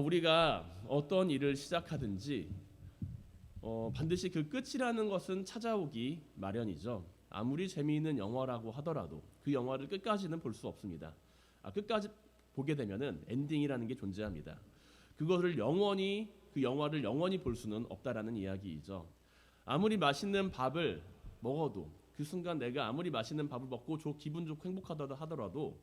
우리가 어떤 일을 시작하든지 반드시 그 끝이라는 것은 찾아오기 마련이죠. 아무리 재미있는 영화라고 하더라도 그 영화를 끝까지는 볼 수 없습니다. 끝까지 보게 되면은 엔딩이라는 게 존재합니다. 그것을 영원히 그 영화를 영원히 볼 수는 없다라는 이야기이죠. 아무리 맛있는 밥을 먹어도 그 순간 내가 아무리 맛있는 밥을 먹고 기분 좋고 행복하다 하더라도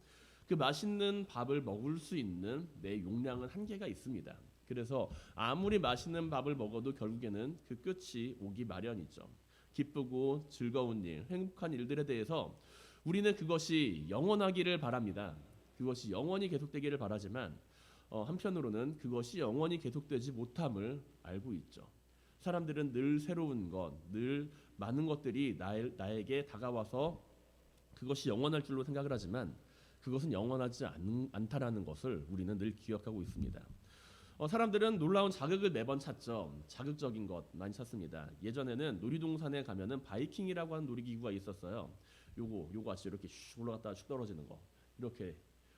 그 맛있는 밥을 먹을 수 있는 내 용량은 한계가 있습니다. 그래서 아무리 맛있는 밥을 먹어도 결국에는 그 끝이 오기 마련이죠. 기쁘고 즐거운 일, 행복한 일들에 대해서 우리는 그것이 영원하기를 바랍니다. 그것이 영원히 계속되기를 바라지만 한편으로는 그것이 영원히 계속되지 못함을 알고 있죠. 사람들은 늘 새로운 것, 늘 많은 것들이 나에게 다가와서 그것이 영원할 줄로 생각을 하지만 그것은 영원하지 않다라는 것을 우리는 늘 기억하고 있습니다. 사람들은 놀라운 자극을 매번 찾죠. 자극적인 것 많이 찾습니다. 예전에는 놀이동산에 가면은 바이킹이라고 하는 놀이기구가 있었어요. 요거 아시죠? 이렇게 슉 올라갔다가 슉 떨어지는 거. 이렇게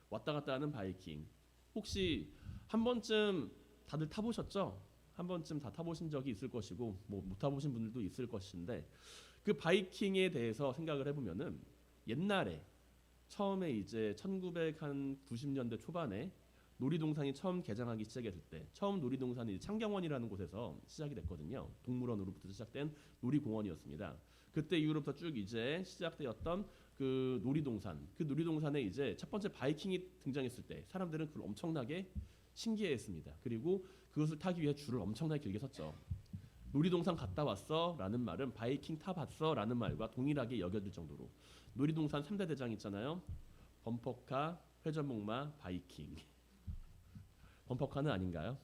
왔다 갔다 하는 바이킹. 혹시 한 번쯤 다들 타보셨죠? 한 번쯤 다 타보신 적이 있을 것이고 못 타보신 분들도 있을 것인데 그 바이킹에 대해서 생각을 해보면은 옛날에 처음에 이제 1990년대 초반에 놀이동산이 처음 개장하기 시작했을 때 처음 놀이동산이 창경원이라는 곳에서 시작이 됐거든요. 동물원으로부터 시작된 놀이공원이었습니다. 그때 이후로부터 쭉 이제 시작되었던 그 놀이동산에 이제 첫 번째 바이킹이 등장했을 때 사람들은 그걸 엄청나게 신기해했습니다. 그리고 그것을 타기 위해 줄을 엄청나게 길게 섰죠. 놀이동산 갔다 왔어? 라는 말은 바이킹 타봤어? 라는 말과 동일하게 여겨질 정도로 놀이동산 3대 대장 있잖아요. 범퍼카, 회전목마, 바이킹. 범퍼카는 아닌가요?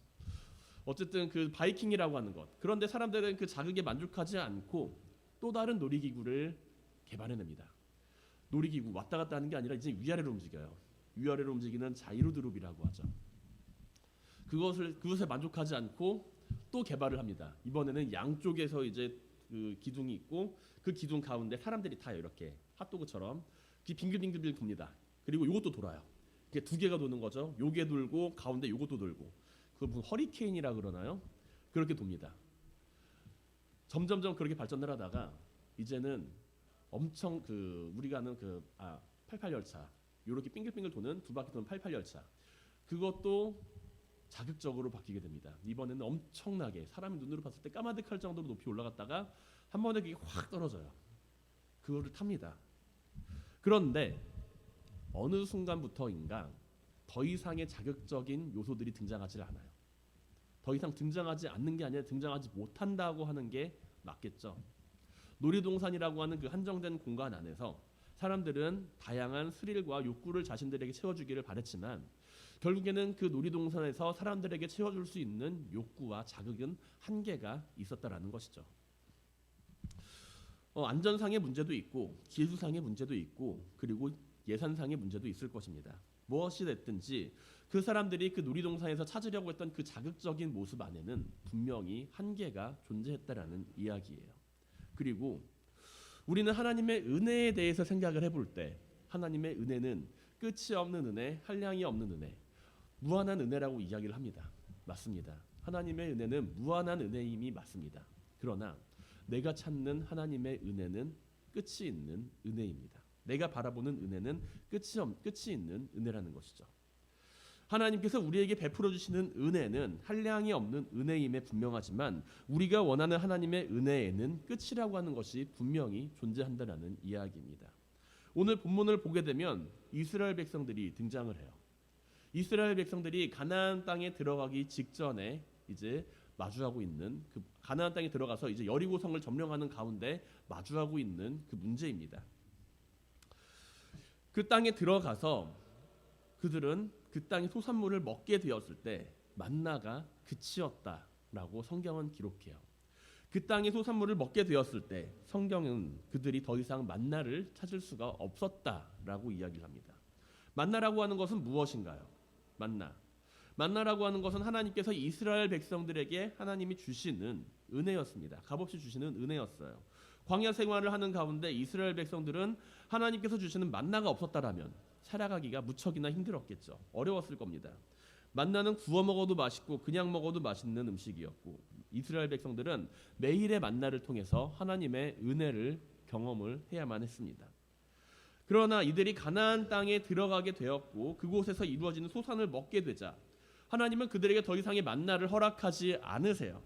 어쨌든 그 바이킹이라고 하는 것. 그런데 사람들은 그 자극에 만족하지 않고 또 다른 놀이기구를 개발해냅니다. 놀이기구 왔다 갔다 하는 게 아니라 이제 위아래로 움직여요. 위아래로 움직이는 자이로드롭이라고 하죠. 그것에 만족하지 않고 또 개발을 합니다. 이번에는 양쪽에서 이제 그 기둥이 있고 그 기둥 가운데 사람들이 타요. 이렇게 핫도그처럼 빙글빙글 돕니다. 그리고 이것도 돌아요. 이게 두 개가 도는 거죠. 요게 돌고 가운데 요것도 돌고. 그걸 무슨 허리케인이라 그러나요? 그렇게 돕니다. 점점점 그렇게 발전을 하다가 이제는 엄청 우리가 아는 88열차 이렇게 빙글빙글 도는 두 바퀴 도는 88열차 그것도 자극적으로 바뀌게 됩니다. 이번에는 엄청나게 사람이 눈으로 봤을 때 까마득할 정도로 높이 올라갔다가 한 번에 그게 확 떨어져요. 그거를 탑니다. 그런데 어느 순간부터인가 더 이상의 자극적인 요소들이 등장하지 않아요. 더 이상 등장하지 않는 게 아니라 등장하지 못한다고 하는 게 맞겠죠. 놀이동산이라고 하는 그 한정된 공간 안에서 사람들은 다양한 스릴과 욕구를 자신들에게 채워주기를 바랬지만 결국에는 그 놀이동산에서 사람들에게 채워줄 수 있는 욕구와 자극은 한계가 있었다라는 것이죠. 안전상의 문제도 있고 기술상의 문제도 있고 그리고 예산상의 문제도 있을 것입니다. 무엇이 됐든지 그 사람들이 그 놀이동산에서 찾으려고 했던 그 자극적인 모습 안에는 분명히 한계가 존재했다라는 이야기예요. 그리고 우리는 하나님의 은혜에 대해서 생각을 해볼 때 하나님의 은혜는 끝이 없는 은혜, 한량이 없는 은혜, 무한한 은혜라고 이야기를 합니다. 맞습니다. 하나님의 은혜는 무한한 은혜임이 맞습니다. 그러나 내가 찾는 하나님의 은혜는 끝이 있는 은혜입니다. 내가 바라보는 은혜는 끝이 있는 은혜라는 것이죠. 하나님께서 우리에게 베풀어 주시는 은혜는 한량이 없는 은혜임에 분명하지만 우리가 원하는 하나님의 은혜에는 끝이라고 하는 것이 분명히 존재한다는 이야기입니다. 오늘 본문을 보게 되면 이스라엘 백성들이 등장을 해요. 이스라엘 백성들이 가나안 땅에 들어가기 직전에 이제 마주하고 있는 그 가나안 땅에 들어가서 이제 여리고성을 점령하는 가운데 마주하고 있는 그 문제입니다. 그 땅에 들어가서 그들은 그 땅의 소산물을 먹게 되었을 때 만나가 그치었다라고 성경은 기록해요. 그 땅의 소산물을 먹게 되었을 때 성경은 그들이 더 이상 만나를 찾을 수가 없었다라고 이야기를 합니다. 만나라고 하는 것은 무엇인가요? 만나라고 하는 것은 하나님께서 이스라엘 백성들에게 하나님이 주시는 은혜였습니다. 값없이 주시는 은혜였어요. 광야 생활을 하는 가운데 이스라엘 백성들은 하나님께서 주시는 만나가 없었다라면 살아가기가 무척이나 힘들었겠죠. 어려웠을 겁니다. 만나는 구워 먹어도 맛있고 그냥 먹어도 맛있는 음식이었고 이스라엘 백성들은 매일의 만나를 통해서 하나님의 은혜를 경험을 해야만 했습니다. 그러나 이들이 가나안 땅에 들어가게 되었고 그곳에서 이루어지는 소산을 먹게 되자 하나님은 그들에게 더 이상의 만나를 허락하지 않으세요.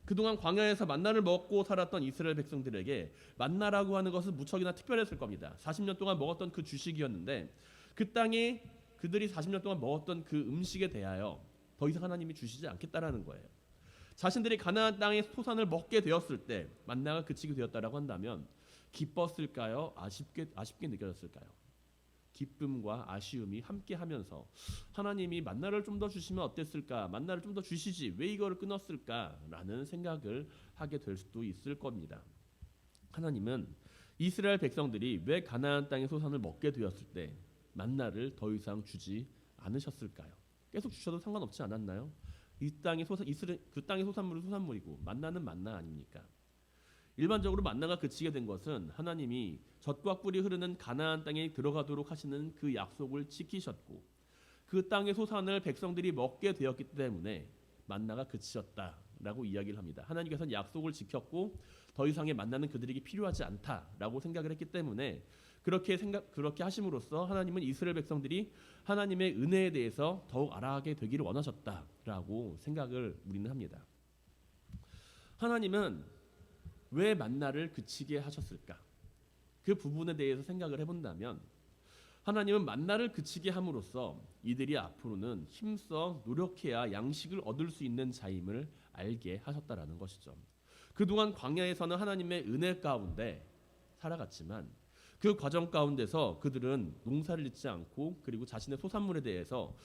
그동안 광야에서 만나를 먹고 살았던 이스라엘 백성들에게 만나라고 하는 것은 무척이나 특별했을 겁니다. 40년 동안 먹었던 그 주식이었는데 그 땅에 그들이 40년 동안 먹었던 그 음식에 대하여 더 이상 하나님이 주시지 않겠다라는 거예요. 자신들이 가나안 땅의 소산을 먹게 되었을 때 만나가 그치게 되었다라고 한다면 기뻤을까요? 아쉽게 느껴졌을까요? 기쁨과 아쉬움이 함께하면서 하나님이 만나를 좀 더 주시면 어땠을까? 만나를 좀 더 주시지 왜 이거를 끊었을까라는 생각을 하게 될 수도 있을 겁니다. 하나님은 이스라엘 백성들이 왜 가나안 땅의 소산을 먹게 되었을 때 만나를 더 이상 주지 않으셨을까요? 계속 주셔도 상관없지 않았나요? 이 땅의 그 땅의 소산물은 소산물이고 만나는 만나 아닙니까? 일반적으로 만나가 그치게 된 것은 하나님이 젖과 꿀이 흐르는 가나안 땅에 들어가도록 하시는 그 약속을 지키셨고 그 땅의 소산을 백성들이 먹게 되었기 때문에 만나가 그치셨다라고 이야기를 합니다. 하나님께서는 약속을 지켰고 더 이상의 만나는 그들에게 필요하지 않다라고 생각을 했기 때문에 그렇게 하심으로써 하나님은 이스라엘 백성들이 하나님의 은혜에 대해서 더욱 알아가게 되기를 원하셨다라고 생각을 우리는 합니다. 하나님은 왜 만나를 그치게 하셨을까? 그 부분에 대해서 생각을 해본다면 하나님은 만나를 그치게 함으로써 이들이 앞으로는 힘써 노력해야 양식을 얻을 수 있는 자임을 알게 하셨다라는 것이죠. 그동안 광야에서는 하나님의 은혜 가운데 살아갔지만 그 과정 가운데서 그들은 농사를 짓지 않고 그리고 자신의 소산물에 대해서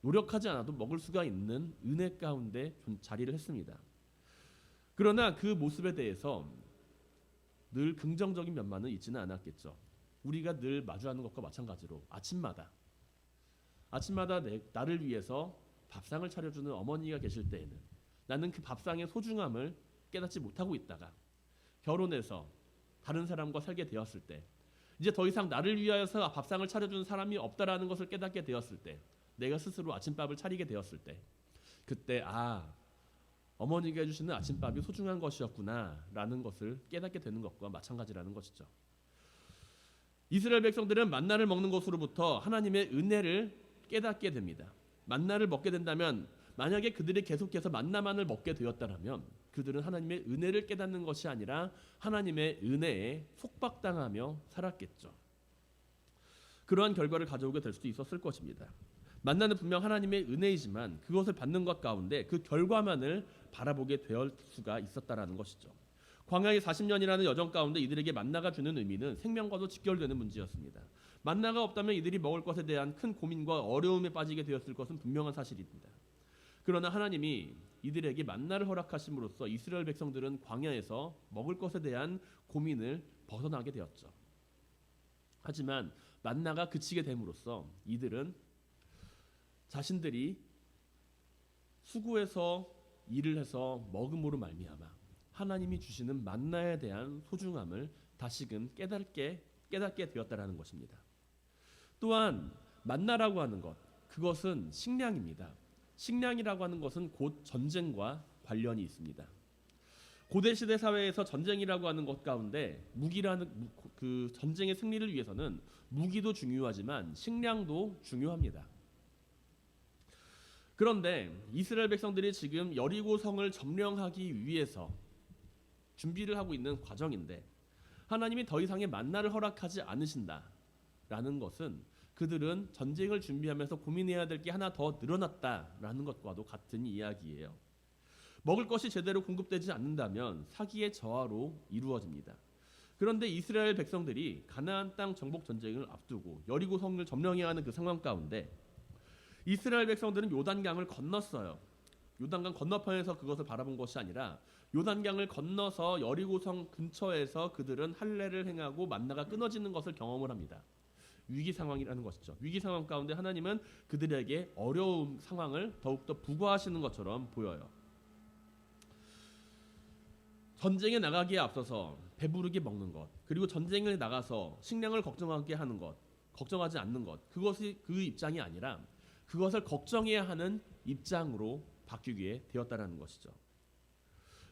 노력하지 않아도 먹을 수가 있는 은혜 가운데 자리를 했습니다. 그러나 그 모습에 대해서 늘 긍정적인 면만은 있지는 않았겠죠. 우리가 늘 마주하는 것과 마찬가지로 아침마다 나를 위해서 밥상을 차려주는 어머니가 계실 때에는 나는 그 밥상의 소중함을 깨닫지 못하고 있다가 결혼해서 다른 사람과 살게 되었을 때 이제 더 이상 나를 위하여서 밥상을 차려주는 사람이 없다라는 것을 깨닫게 되었을 때 내가 스스로 아침밥을 차리게 되었을 때 그때 어머니가 해주시는 아침밥이 소중한 것이었구나라는 것을 깨닫게 되는 것과 마찬가지라는 것이죠. 이스라엘 백성들은 만나를 먹는 것으로부터 하나님의 은혜를 깨닫게 됩니다. 만나를 먹게 된다면 만약에 그들이 계속해서 만나만을 먹게 되었다면 그들은 하나님의 은혜를 깨닫는 것이 아니라 하나님의 은혜에 속박당하며 살았겠죠. 그러한 결과를 가져오게 될 수도 있었을 것입니다. 만나는 분명 하나님의 은혜이지만 그것을 받는 것 가운데 그 결과만을 바라보게 될 수가 있었다라는 것이죠. 광야의 40년이라는 여정 가운데 이들에게 만나가 주는 의미는 생명과도 직결되는 문제였습니다. 만나가 없다면 이들이 먹을 것에 대한 큰 고민과 어려움에 빠지게 되었을 것은 분명한 사실입니다. 그러나 하나님이 이들에게 만나를 허락하심으로써 이스라엘 백성들은 광야에서 먹을 것에 대한 고민을 벗어나게 되었죠. 하지만 만나가 그치게 됨으로써 이들은 자신들이 수고해서 일을 해서 먹음으로 말미암아 하나님이 주시는 만나에 대한 소중함을 다시금 깨닫게 되었다라는 것입니다. 또한 만나라고 하는 것, 그것은 식량입니다. 식량이라고 하는 것은 곧 전쟁과 관련이 있습니다. 고대 시대 사회에서 전쟁이라고 하는 것 가운데 그 전쟁의 승리를 위해서는 무기도 중요하지만 식량도 중요합니다. 그런데 이스라엘 백성들이 지금 여리고 성을 점령하기 위해서 준비를 하고 있는 과정인데 하나님이 더 이상의 만나를 허락하지 않으신다라는 것은 그들은 전쟁을 준비하면서 고민해야 될 게 하나 더 늘어났다라는 것과도 같은 이야기예요. 먹을 것이 제대로 공급되지 않는다면 사기의 저하로 이루어집니다. 그런데 이스라엘 백성들이 가나안 땅 정복 전쟁을 앞두고 여리고 성을 점령해야 하는 그 상황 가운데 이스라엘 백성들은 요단강을 건넜어요. 요단강 건너편에서 그것을 바라본 것이 아니라 요단강을 건너서 여리고성 근처에서 그들은 할례를 행하고 만나가 끊어지는 것을 경험을 합니다. 위기 상황이라는 것이죠. 위기 상황 가운데 하나님은 그들에게 어려운 상황을 더욱더 부과하시는 것처럼 보여요. 전쟁에 나가기에 앞서서 배부르게 먹는 것, 그리고 전쟁에 나가서 식량을 걱정하게 하는 것, 걱정하지 않는 것, 그것이 그 입장이 아니라 그것을 걱정해야 하는 입장으로 바뀌게 되었다라는 것이죠.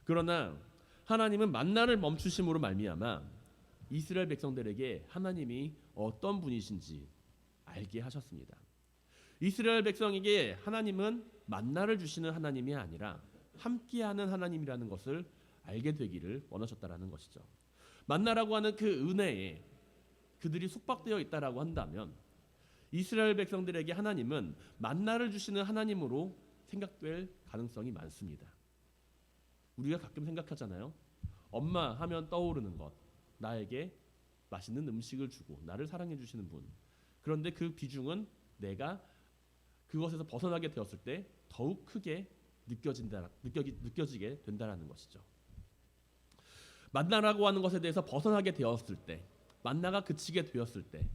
그러나 하나님은 만나를 멈추심으로 말미암아 이스라엘 백성들에게 하나님이 어떤 분이신지 알게 하셨습니다. 이스라엘 백성에게 하나님은 만나를 주시는 하나님이 아니라 함께하는 하나님이라는 것을 알게 되기를 원하셨다라는 것이죠. 만나라고 하는 그 은혜에 그들이 속박되어 있다라고 한다면 이스라엘 백성들에게 하나님은 만나를 주시는 하나님으로 생각될 가능성이 많습니다. 우리가 가끔 생각하잖아요. 엄마 하면 떠오르는 것, 나에게 맛있는 음식을 주고 나를 사랑해 주시는 분. 그런데 그 비중은 내가 그것에서 벗어나게 되었을 때 더욱 크게 느껴지게 된다는 것이죠. 만나라고 하는 것에 대해서 벗어나게 되었을 때, 만나가 그치게 되었을 때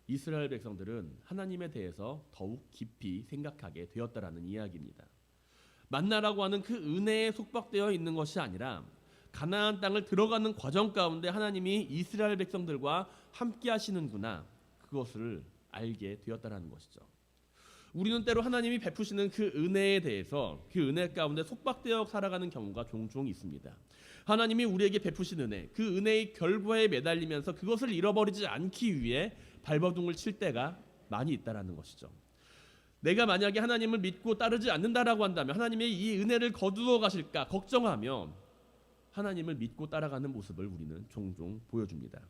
이스라엘 백성들은 하나님에 대해서 더욱 깊이 생각하게 되었다라는 이야기입니다. 만나라고 하는 그 은혜에 속박되어 있는 것이 아니라 가나안 땅을 들어가는 과정 가운데 하나님이 이스라엘 백성들과 함께 하시는구나, 그것을 알게 되었다라는 것이죠. 우리는 때로 하나님이 베푸시는 그 은혜에 대해서 그 은혜 가운데 속박되어 살아가는 경우가 종종 있습니다. 하나님이 우리에게 베푸신 은혜, 그 은혜의 결과에 매달리면서 그것을 잃어버리지 않기 위해 발버둥을 칠 때가 많이 있다라는 것이죠. 내가 만약에 하나님을 믿고 따르지 않는다라고 한다면 하나님의 이 은혜를 거두어 가실까 걱정하며 하나님을 믿고 따라가는 모습을 우리는 종종 보여줍니다.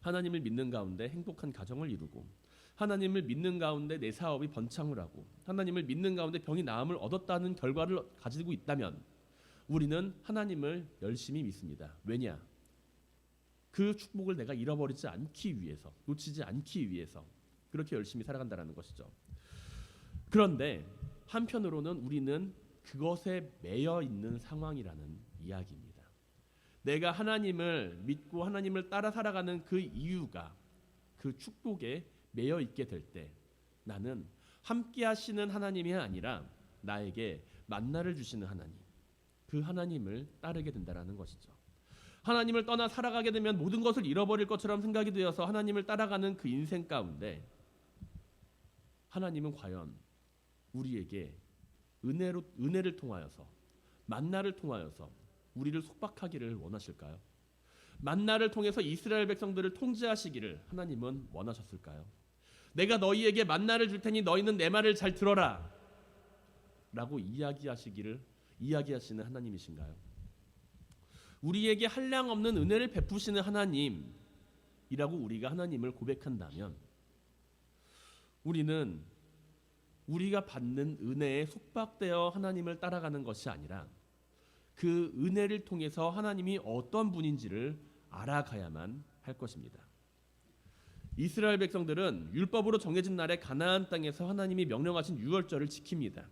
하나님을 믿는 가운데 행복한 가정을 이루고, 하나님을 믿는 가운데 내 사업이 번창을 하고, 하나님을 믿는 가운데 병이 나음을 얻었다는 결과를 가지고 있다면 우리는 하나님을 열심히 믿습니다. 왜냐? 그 축복을 내가 잃어버리지 않기 위해서, 놓치지 않기 위해서 그렇게 열심히 살아간다는 것이죠. 그런데 한편으로는 우리는 그것에 매여 있는 상황이라는 이야기입니다. 내가 하나님을 믿고 하나님을 따라 살아가는 그 이유가 그 축복에 매여 있게 될 때 나는 함께 하시는 하나님이 아니라 나에게 만나를 주시는 하나님, 그 하나님을 따르게 된다는 것이죠. 하나님을 떠나 살아가게 되면 모든 것을 잃어버릴 것처럼 생각이 되어서 하나님을 따라가는 그 인생 가운데 하나님은 과연 우리에게 은혜를 통하여서, 만나를 통하여서 우리를 속박하기를 원하실까요? 만나를 통해서 이스라엘 백성들을 통제하시기를 하나님은 원하셨을까요? 내가 너희에게 만나를 줄 테니 너희는 내 말을 잘 들어라 라고 이야기하시는 하나님이신가요? 우리에게 한량없는 은혜를 베푸시는 하나님이라고 우리가 하나님을 고백한다면 우리는 우리가 받는 은혜에 속박되어 하나님을 따라가는 것이 아니라 그 은혜를 통해서 하나님이 어떤 분인지를 알아가야만 할 것입니다. 이스라엘 백성들은 율법으로 정해진 날에 가나안 땅에서 하나님이 명령하신 유월절을 지킵니다.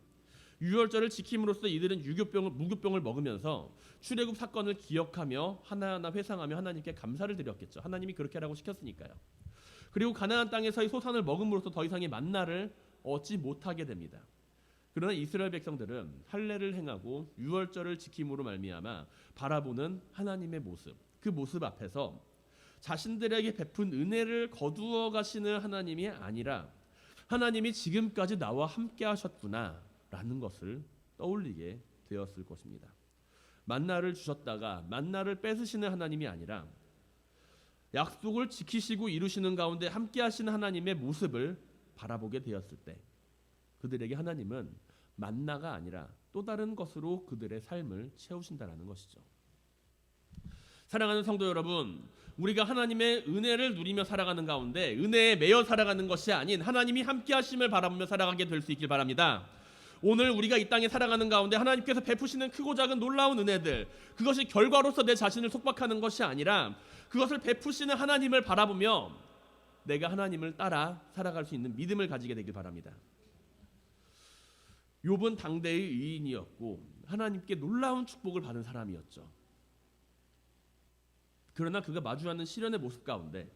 유월절을 지킴으로써 이들은 무교병을 먹으면서 출애굽 사건을 기억하며 하나하나 회상하며 하나님께 감사를 드렸겠죠. 하나님이 그렇게 하라고 시켰으니까요. 그리고 가나안 땅에서의 소산을 먹음으로써 더 이상의 만나를 얻지 못하게 됩니다. 그러나 이스라엘 백성들은 할례를 행하고 유월절을 지킴으로 말미암아 바라보는 하나님의 모습, 그 모습 앞에서 자신들에게 베푼 은혜를 거두어 가시는 하나님이 아니라 하나님이 지금까지 나와 함께 하셨구나 라는 것을 떠올리게 되었을 것입니다. 만나를 주셨다가 만나를 뺏으시는 하나님이 아니라 약속을 지키시고 이루시는 가운데 함께 하시는 하나님의 모습을 바라보게 되었을 때 그들에게 하나님은 만나가 아니라 또 다른 것으로 그들의 삶을 채우신다는 것이죠. 사랑하는 성도 여러분, 우리가 하나님의 은혜를 누리며 살아가는 가운데 은혜에 매여 살아가는 것이 아닌 하나님이 함께 하심을 바라보며 살아가게 될 수 있길 바랍니다. 오늘 우리가 이 땅에 살아가는 가운데 하나님께서 베푸시는 크고 작은 놀라운 은혜들, 그것이 결과로서 내 자신을 속박하는 것이 아니라 그것을 베푸시는 하나님을 바라보며 내가 하나님을 따라 살아갈 수 있는 믿음을 가지게 되길 바랍니다. 욥은 당대의 의인이었고 하나님께 놀라운 축복을 받은 사람이었죠. 그러나 그가 마주하는 시련의 모습 가운데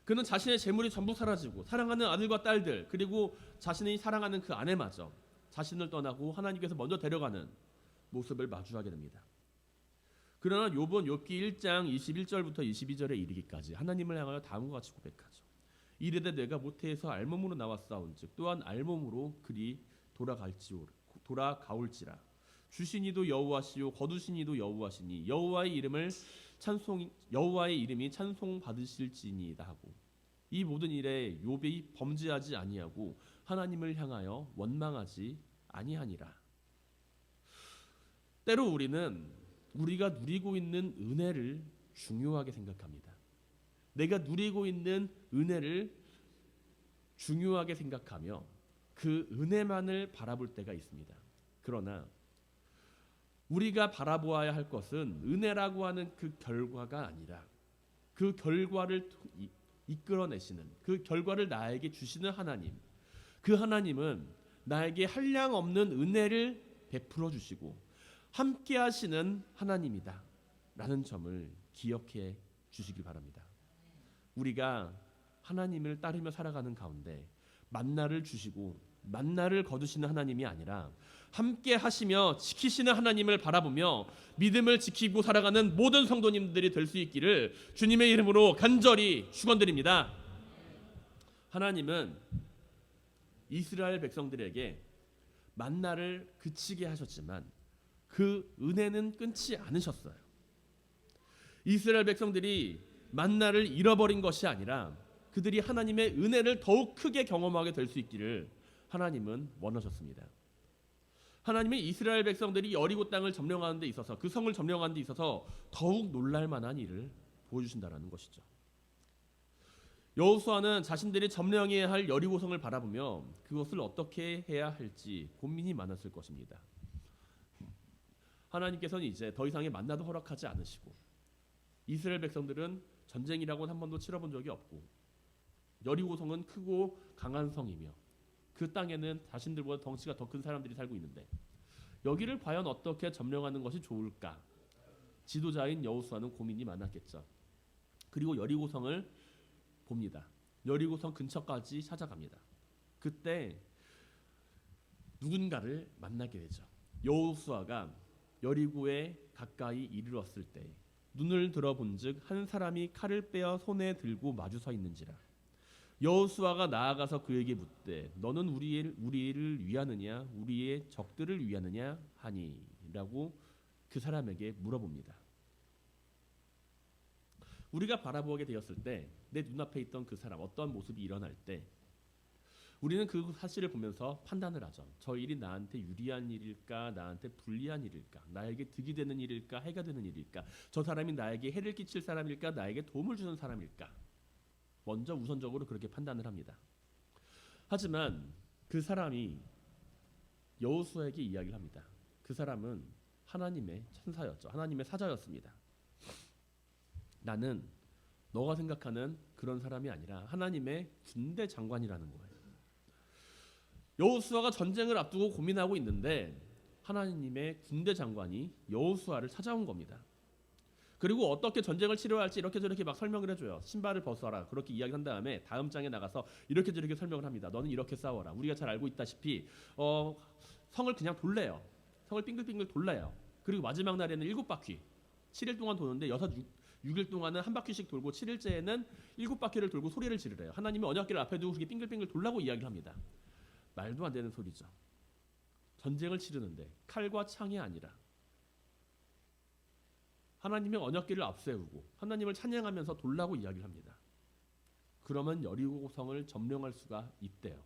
그는 자신의 재물이 전부 사라지고 사랑하는 아들과 딸들, 그리고 자신이 사랑하는 그 아내마저 자신을 떠나고 하나님께서 먼저 데려가는 모습을 마주하게 됩니다. 그러나 욥은 욥기 1장 21절부터 22절에 이르기까지 하나님을 향하여 다음과 같이 고백하죠. 이르되 내가 모태에서 알몸으로 나왔사온즉 또한 알몸으로 그리 돌아가올지라. 주시니도 여호와시요 거두시니도 여호와시니 여호와의 이름이 찬송 받으실지니이다 하고, 이 모든 일에 욥이 범죄하지 아니하고 하나님을 향하여 원망하지 아니하니라. 때로 우리는 우리가 누리고 있는 은혜를 중요하게 생각합니다. 내가 누리고 있는 은혜를 중요하게 생각하며 그 은혜만을 바라볼 때가 있습니다. 그러나 우리가 바라보아야 할 것은 은혜라고 하는 그 결과가 아니라 그 결과를 이끌어내시는, 그 결과를 나에게 주시는 하나님, 그 하나님은 나에게 한량 없는 은혜를 베풀어 주시고 함께 하시는 하나님이다 라는 점을 기억해 주시기 바랍니다. 우리가 하나님을 따르며 살아가는 가운데 만나를 주시고 만나를 거두시는 하나님이 아니라 함께 하시며 지키시는 하나님을 바라보며 믿음을 지키고 살아가는 모든 성도님들이 될 수 있기를 주님의 이름으로 간절히 축원드립니다. 하나님은 이스라엘 백성들에게 만나를 그치게 하셨지만 그 은혜는 끊지 않으셨어요. 이스라엘 백성들이 만나를 잃어버린 것이 아니라 그들이 하나님의 은혜를 더욱 크게 경험하게 될 수 있기를 하나님은 원하셨습니다. 하나님은 이스라엘 백성들이 여리고 땅을 점령하는 데 있어서, 그 성을 점령하는 데 있어서 더욱 놀랄 만한 일을 보여주신다는 것이죠. 여호수아는 자신들이 점령해야 할 여리고성을 바라보며 그것을 어떻게 해야 할지 고민이 많았을 것입니다. 하나님께서는 이제 더 이상의 만나도 허락하지 않으시고 이스라엘 백성들은 전쟁이라고는 한 번도 치러본 적이 없고 여리고성은 크고 강한 성이며 그 땅에는 자신들보다 덩치가 더 큰 사람들이 살고 있는데 여기를 과연 어떻게 점령하는 것이 좋을까? 지도자인 여호수아는 고민이 많았겠죠. 그리고 여리고성을 봅니다. 여리고성 근처까지 찾아갑니다. 그때 누군가를 만나게 되죠. 여호수아가 여리고에 가까이 이르렀을 때 눈을 들어본즉 한 사람이 칼을 빼어 손에 들고 마주 서 있는지라. 여호수아가 나아가서 그에게 묻되 너는 우리를 위하느냐 우리의 적들을 위하느냐 하니라고 그 사람에게 물어봅니다. 우리가 바라보게 되었을 때 내 눈앞에 있던 그 사람, 어떤 모습이 일어날 때 우리는 그 사실을 보면서 판단을 하죠. 저 일이 나한테 유리한 일일까, 나한테 불리한 일일까, 나에게 득이 되는 일일까, 해가 되는 일일까, 저 사람이 나에게 해를 끼칠 사람일까, 나에게 도움을 주는 사람일까. 먼저 우선적으로 그렇게 판단을 합니다. 하지만 그 사람이 여호수아에게 이야기를 합니다. 그 사람은 하나님의 천사였죠. 하나님의 사자였습니다. 나는 너가 생각하는 그런 사람이 아니라 하나님의 군대 장관이라는 거예요. 여호수아가 전쟁을 앞두고 고민하고 있는데 하나님의 군대 장관이 여호수아를 찾아온 겁니다. 그리고 어떻게 전쟁을 치러야 할지 이렇게 저렇게 막 설명을 해줘요. 신발을 벗어라 그렇게 이야기한 다음에 다음 장에 나가서 이렇게 저렇게 설명을 합니다. 너는 이렇게 싸워라. 우리가 잘 알고 있다시피 성을 그냥 돌래요. 성을 빙글빙글 돌려요. 그리고 마지막 날에는 7바퀴 7일 동안 도는데 6일 동안은 한 바퀴씩 돌고 7일째에는 7바퀴를 돌고 소리를 지르래요. 하나님이 언약궤를 앞에 두고 그렇게 빙글빙글 돌라고 이야기를 합니다. 말도 안 되는 소리죠. 전쟁을 치르는데 칼과 창이 아니라 하나님의 언약궤를 앞세우고 하나님을 찬양하면서 돌라고 이야기를 합니다. 그러면 여리고성을 점령할 수가 있대요.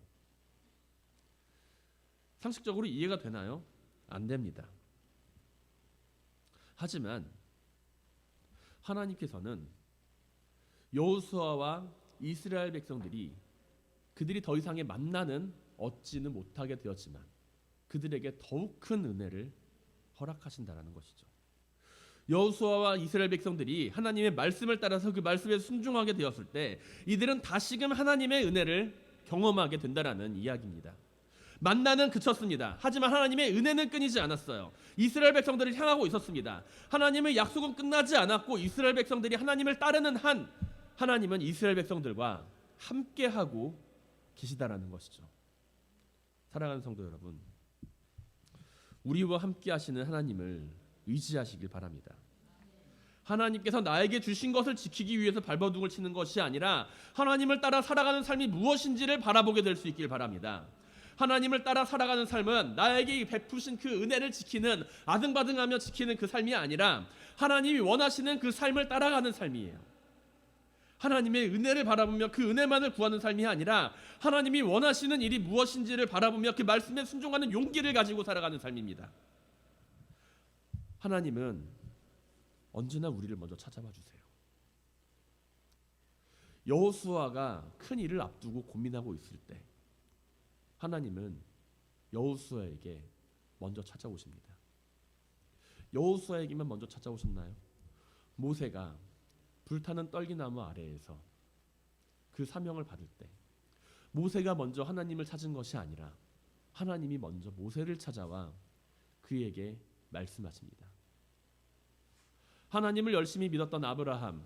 상식적으로 이해가 되나요? 안 됩니다. 하지만 하나님께서는 여호수아와 이스라엘 백성들이 그들이 더 이상의 만나는 얻지는 못하게 되었지만 그들에게 더욱 큰 은혜를 허락하신다라는 것이죠. 여호수아와 이스라엘 백성들이 하나님의 말씀을 따라서 그 말씀에 순종하게 되었을 때 이들은 다시금 하나님의 은혜를 경험하게 된다라는 이야기입니다. 만나는 그쳤습니다. 하지만 하나님의 은혜는 끊이지 않았어요. 이스라엘 백성들을 향하고 있었습니다. 하나님의 약속은 끝나지 않았고 이스라엘 백성들이 하나님을 따르는 한 하나님은 이스라엘 백성들과 함께하고 계시다라는 것이죠. 사랑하는 성도 여러분, 우리와 함께 하시는 하나님을 의지하시길 바랍니다. 하나님께서 나에게 주신 것을 지키기 위해서 발버둥을 치는 것이 아니라 하나님을 따라 살아가는 삶이 무엇인지를 바라보게 될 수 있길 바랍니다. 하나님을 따라 살아가는 삶은 나에게 베푸신 그 은혜를 지키는, 아등바등하며 지키는 그 삶이 아니라 하나님이 원하시는 그 삶을 따라가는 삶이에요. 하나님의 은혜를 바라보며 그 은혜만을 구하는 삶이 아니라 하나님이 원하시는 일이 무엇인지를 바라보며 그 말씀에 순종하는 용기를 가지고 살아가는 삶입니다. 하나님은 언제나 우리를 먼저 찾아봐 주세요. 여호수아가 큰 일을 앞두고 고민하고 있을 때 하나님은 여호수아에게 먼저 찾아오십니다. 여호수아에게만 먼저 찾아오셨나요? 모세가 불타는 떨기나무 아래에서 그 사명을 받을 때 모세가 먼저 하나님을 찾은 것이 아니라 하나님이 먼저 모세를 찾아와 그에게 말씀하십니다. 하나님을 열심히 믿었던 아브라함,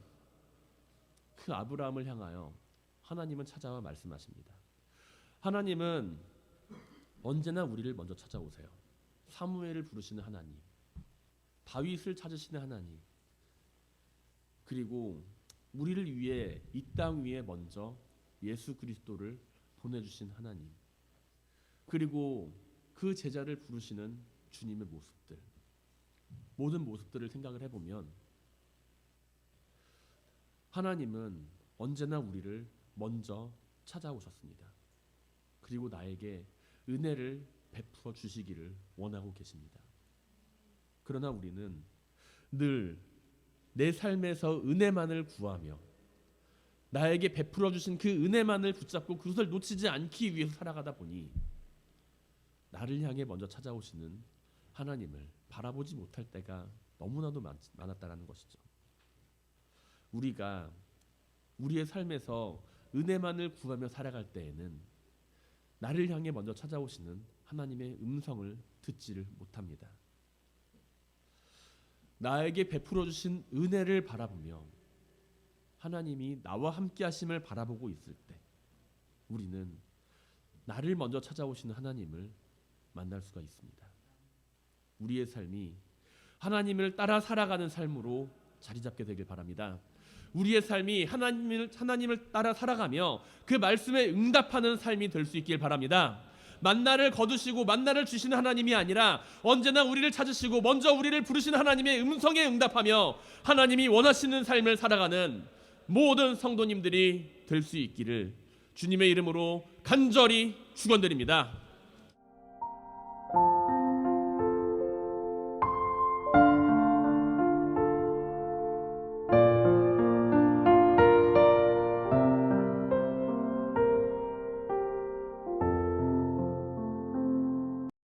그 아브라함을 향하여 하나님은 찾아와 말씀하십니다. 하나님은 언제나 우리를 먼저 찾아오세요. 사무엘을 부르시는 하나님, 다윗을 찾으시는 하나님, 그리고 우리를 위해 이 땅 위에 먼저 예수 그리스도를 보내주신 하나님, 그리고 그 제자를 부르시는 주님의 모습들, 모든 모습들을 생각을 해보면 하나님은 언제나 우리를 먼저 찾아오셨습니다. 그리고 나에게 은혜를 베풀어 주시기를 원하고 계십니다. 그러나 우리는 늘 내 삶에서 은혜만을 구하며 나에게 베풀어 주신 그 은혜만을 붙잡고 그것을 놓치지 않기 위해서 살아가다 보니 나를 향해 먼저 찾아오시는 하나님을 바라보지 못할 때가 너무나도 많았다는 것이죠. 우리가 우리의 삶에서 은혜만을 구하며 살아갈 때에는 나를 향해 먼저 찾아오시는 하나님의 음성을 듣지를 못합니다. 나에게 베풀어 주신 은혜를 바라보며 하나님이 나와 함께 하심을 바라보고 있을 때 우리는 나를 먼저 찾아오시는 하나님을 만날 수가 있습니다. 우리의 삶이 하나님을 따라 살아가는 삶으로 자리 잡게 되길 바랍니다. 우리의 삶이 하나님을 따라 살아가며 그 말씀에 응답하는 삶이 될 수 있길 바랍니다. 만나를 거두시고 만나를 주시는 하나님이 아니라 언제나 우리를 찾으시고 먼저 우리를 부르시는 하나님의 음성에 응답하며 하나님이 원하시는 삶을 살아가는 모든 성도님들이 될 수 있기를 주님의 이름으로 간절히 축원드립니다.